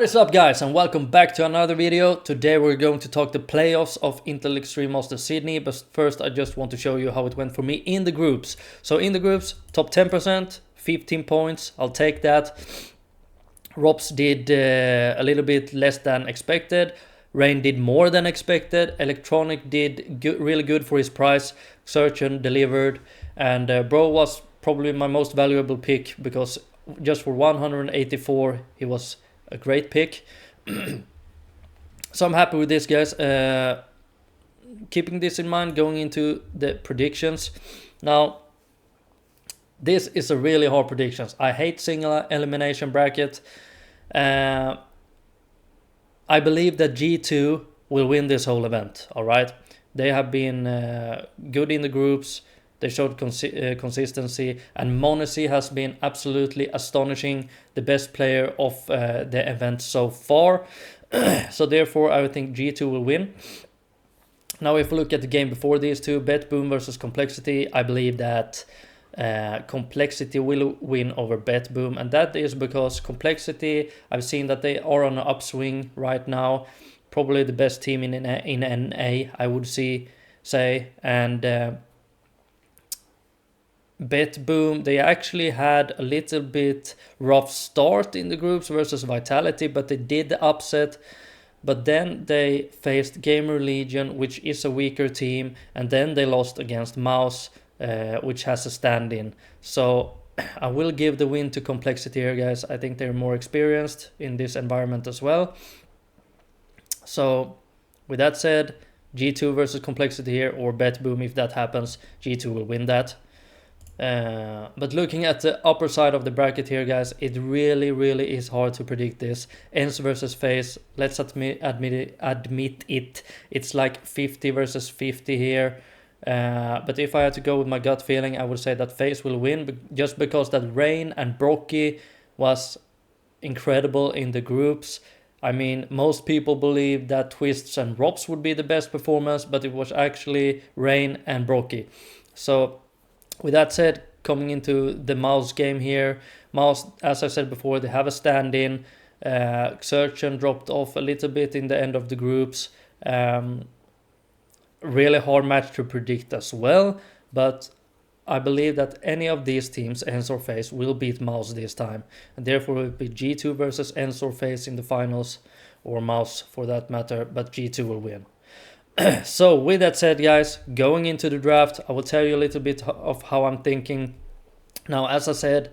What is up, guys, and welcome back to another video. Today we're going to talk the playoffs of Intel Extreme Masters Sydney, but first I just want to show you how it went for me in the groups. So in the groups, top 10%, 15 points, I'll take that. Rops did a little bit less than expected. Rain did more than expected. Electronic did really good for his price. Surgeon delivered, and Bro was probably my most valuable pick because just for 184 he was a great pick. So I'm happy with this, guys. Keeping this in mind going into the predictions. Now, this is a really hard predictions. I hate single elimination bracket. I believe that G2 will win this whole event. All right, they have been good in the groups. They showed consistency, and m0NESY has been absolutely astonishing, the best player of the event so far. So therefore, I would think G2 will win. Now, if we look at the game before these two, BetBoom versus Complexity, I believe that Complexity will win over BetBoom, and that is because Complexity, I've seen that they are on an upswing right now, probably the best team in NA, I would say, and BetBoom, they actually had a little bit rough start in the groups versus Vitality, but they did the upset. But then they faced Gamer Legion, which is a weaker team, and then they lost against Mouse, which has a stand-in. So I will give the win to Complexity here, guys. I think they're more experienced in this environment as well. So with that said, G2 versus Complexity here, or BetBoom, if that happens, G2 will win that. But looking at the upper side of the bracket here, guys, it really is hard to predict this. ENCE versus Faze, let's admit it, it's like 50 versus 50 here. But if I had to go with my gut feeling, I would say that Faze will win, just because that Rain and Brocky was incredible in the groups. I mean, most people believe that Twists and Rops would be the best performance, but it was actually Rain and Brocky. So with that said, coming into the Mouse game here, Mouse, as I said before, they have a stand-in. Surgeon dropped off a little bit in the end of the groups. Really hard match to predict as well, but I believe that any of these teams, ENCE or Faze, will beat Mouse this time, and therefore it will be G2 versus ENCE or Faze in the finals, or Mouse for that matter, but G2 will win. So with that said, guys, going into the draft, I will tell you a little bit of how I'm thinking. Now, as I said,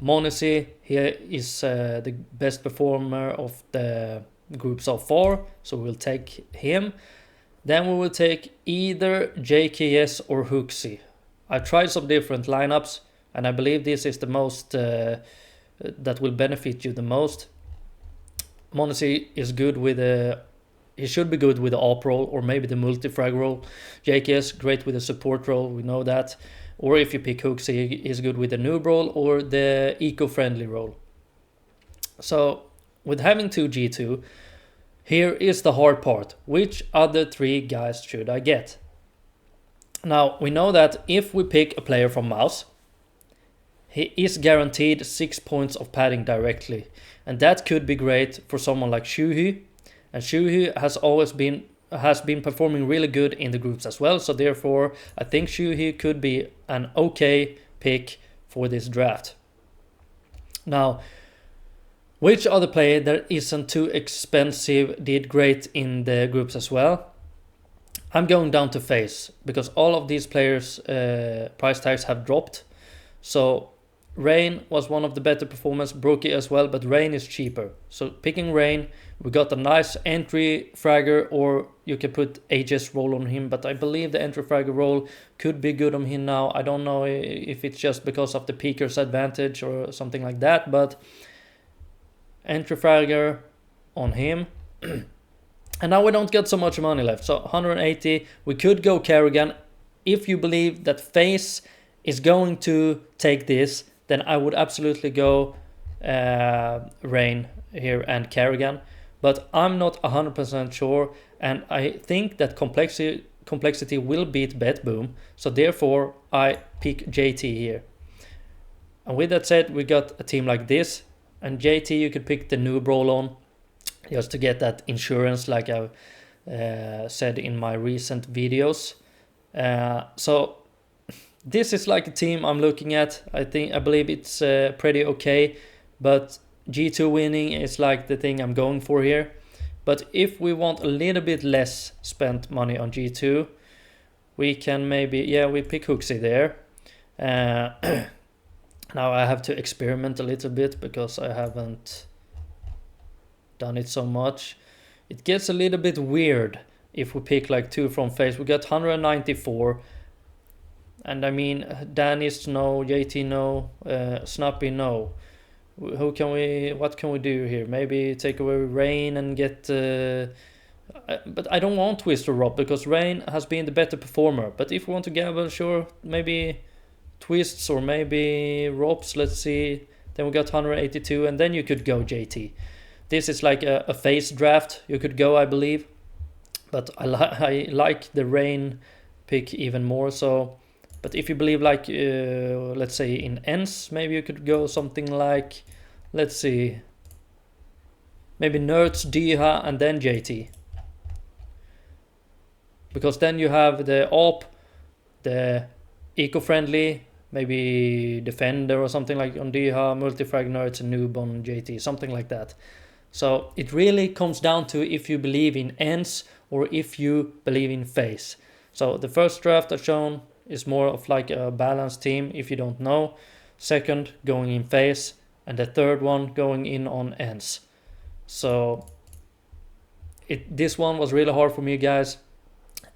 m0NESY here is the best performer of the group so far, so we'll take him. Then we will take either JKS or HooXi. I tried some different lineups, and I believe this is the most that will benefit you the most. m0NESY is good with he should be good with the AWP role, or maybe the multi-frag role. JKS, great with the support role, we know that. Or if you pick HooXi, he's good with the noob role or the eco-friendly role. So, with having two G2, here is the hard part. Which other three guys should I get? Now, we know that if we pick a player from Mouse, he is guaranteed 6 points of padding directly. And that could be great for someone like Shuhi. And Shuhi has been performing really good in the groups as well. So therefore, I think Shuhi could be an okay pick for this draft. Now, which other player that isn't too expensive did great in the groups as well? I'm going down to Faze, because all of these players' price tags have dropped. So Rain was one of the better performers, Brookie as well, but Rain is cheaper. So picking Rain, we got a nice entry fragger, or you can put HS roll on him, but I believe the entry fragger roll could be good on him now. I don't know if it's just because of the peaker's advantage or something like that, but entry fragger on him. And now we don't get so much money left, so 180. We could go Kerrigan. If you believe that Faze is going to take this, then I would absolutely go Rain here and Kerrigan. But I'm not 100% sure, and I think that Complexity will beat BetBoom, so therefore I pick JT here. And with that said, we got a team like this, and JT you could pick the noob role on. just to get that insurance, like I've said in my recent videos. So this is like a team I'm looking at. I believe it's pretty okay, but G2 winning is like the thing I'm going for here. But if we want a little bit less spent money on G2, we can maybe, we pick Hooksy there. Now I have to experiment a little bit because I haven't done it so much. It gets a little bit weird if we pick like 2 from Faze. We got 194. And I mean, Danis no, JT no, Snappy no. What can we do here? Maybe take away Rain and get... but I don't want Twist or Rob because Rain has been the better performer. But if we want to gamble, sure, maybe Twists or maybe Robs, let's see. Then we got 182 and then you could go JT. This is like a Faze Draft you could go, I believe. But I like the Rain pick even more, so... But if you believe like, let's say in ENCE, maybe you could go something like, let's see, maybe Nerds, Diha, and then JT. Because then you have the AWP, the eco-friendly, maybe Defender or something like on Diha, Multifrag, Nerds, and Noob on JT, something like that. So it really comes down to if you believe in ENCE or if you believe in Faze. So the first draft I've shown is more of like a balanced team if you don't know. Second, going in Faze, and the third one going in on ENCE. So this one was really hard for me, guys.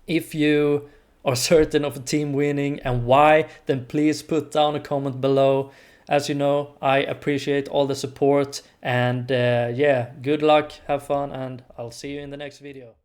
If you are certain of a team winning and why, then please put down a comment below. As you know, I appreciate all the support, and good luck, have fun, and I'll see you in the next video.